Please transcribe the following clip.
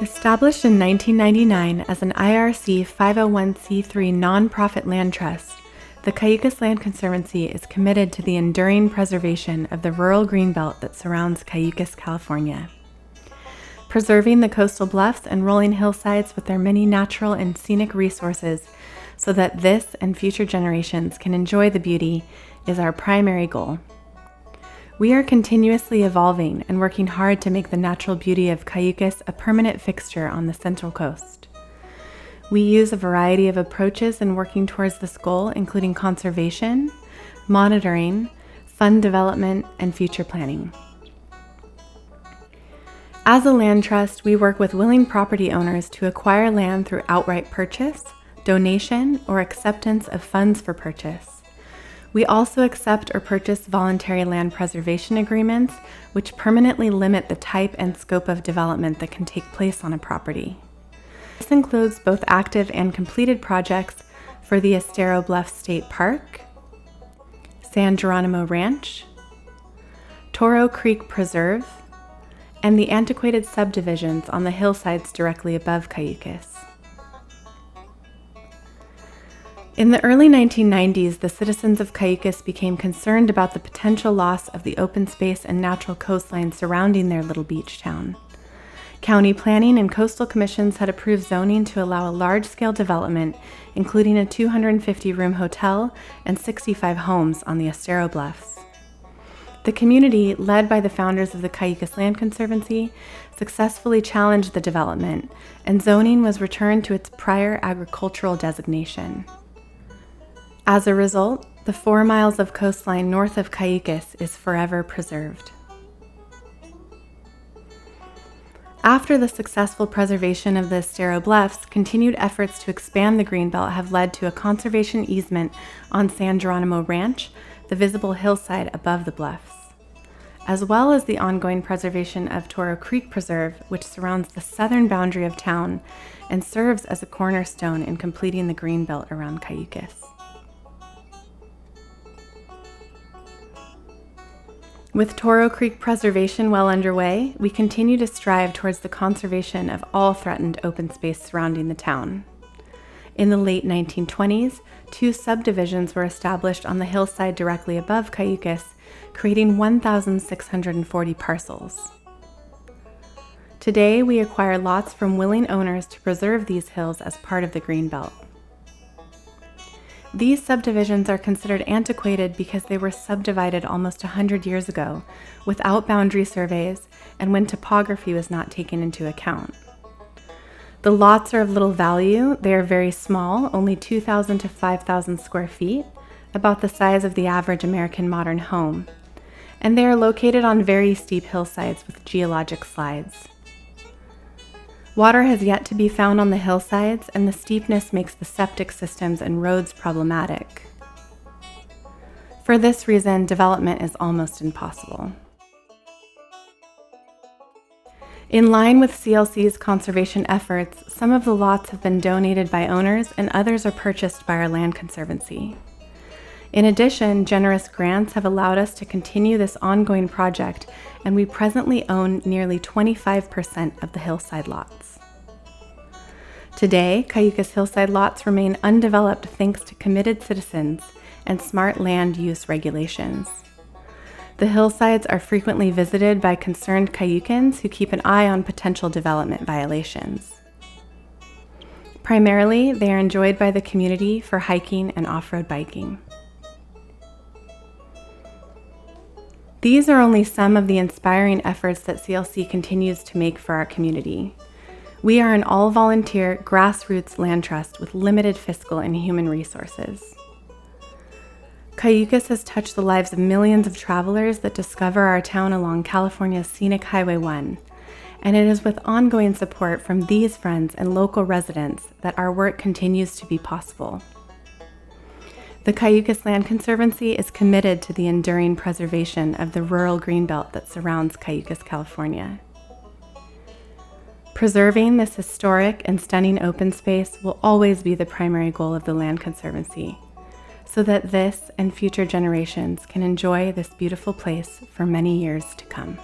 Established in 1999 as an IRC 501c3 nonprofit land trust, the Cayucos Land Conservancy is committed to the enduring preservation of the rural greenbelt that surrounds Cayucos, California. Preserving the coastal bluffs and rolling hillsides with their many natural and scenic resources so that this and future generations can enjoy the beauty is our primary goal. We are continuously evolving and working hard to make the natural beauty of Cayucos a permanent fixture on the Central Coast. We use a variety of approaches in working towards this goal, including conservation, monitoring, fund development, and future planning. As a land trust, we work with willing property owners to acquire land through outright purchase, donation, or acceptance of funds for purchase. We also accept or purchase voluntary land preservation agreements, which permanently limit the type and scope of development that can take place on a property. This includes both active and completed projects for the Estero Bluff State Park, San Geronimo Ranch, Toro Creek Preserve, and the antiquated subdivisions on the hillsides directly above Cayucos. In the early 1990s, the citizens of Cayucos became concerned about the potential loss of the open space and natural coastline surrounding their little beach town. County planning and coastal commissions had approved zoning to allow a large-scale development, including a 250-room hotel and 65 homes on the Estero Bluffs. The community, led by the founders of the Cayucos Land Conservancy, successfully challenged the development, and zoning was returned to its prior agricultural designation. As a result, the 4 miles of coastline north of Cayucos is forever preserved. After the successful preservation of the Estero Bluffs, continued efforts to expand the greenbelt have led to a conservation easement on San Geronimo Ranch, the visible hillside above the bluffs, as well as the ongoing preservation of Toro Creek Preserve, which surrounds the southern boundary of town and serves as a cornerstone in completing the greenbelt around Cayucos. With Toro Creek preservation well underway, we continue to strive towards the conservation of all threatened open space surrounding the town. In the late 1920s, 2 subdivisions were established on the hillside directly above Cayucos, creating 1,640 parcels. Today, we acquire lots from willing owners to preserve these hills as part of the greenbelt. These subdivisions are considered antiquated because they were subdivided almost 100 years ago, without boundary surveys and when topography was not taken into account. The lots are of little value. They are very small, only 2,000 to 5,000 square feet, about the size of the average American modern home, and they are located on very steep hillsides with geologic slides. Water has yet to be found on the hillsides, and the steepness makes the septic systems and roads problematic. For this reason, development is almost impossible. In line with CLC's conservation efforts, some of the lots have been donated by owners and others are purchased by our Land Conservancy. In addition, generous grants have allowed us to continue this ongoing project, and we presently own nearly 25% of the hillside lots. Today, Cayucos hillside lots remain undeveloped thanks to committed citizens and smart land use regulations. The hillsides are frequently visited by concerned Cayucans who keep an eye on potential development violations. Primarily, they are enjoyed by the community for hiking and off-road biking. These are only some of the inspiring efforts that CLC continues to make for our community. We are an all-volunteer, grassroots land trust with limited fiscal and human resources. Cayucos has touched the lives of millions of travelers that discover our town along California's scenic Highway 1, and it is with ongoing support from these friends and local residents that our work continues to be possible. The Cayucos Land Conservancy is committed to the enduring preservation of the rural greenbelt that surrounds Cayucos, California. Preserving this historic and stunning open space will always be the primary goal of the Land Conservancy, so that this and future generations can enjoy this beautiful place for many years to come.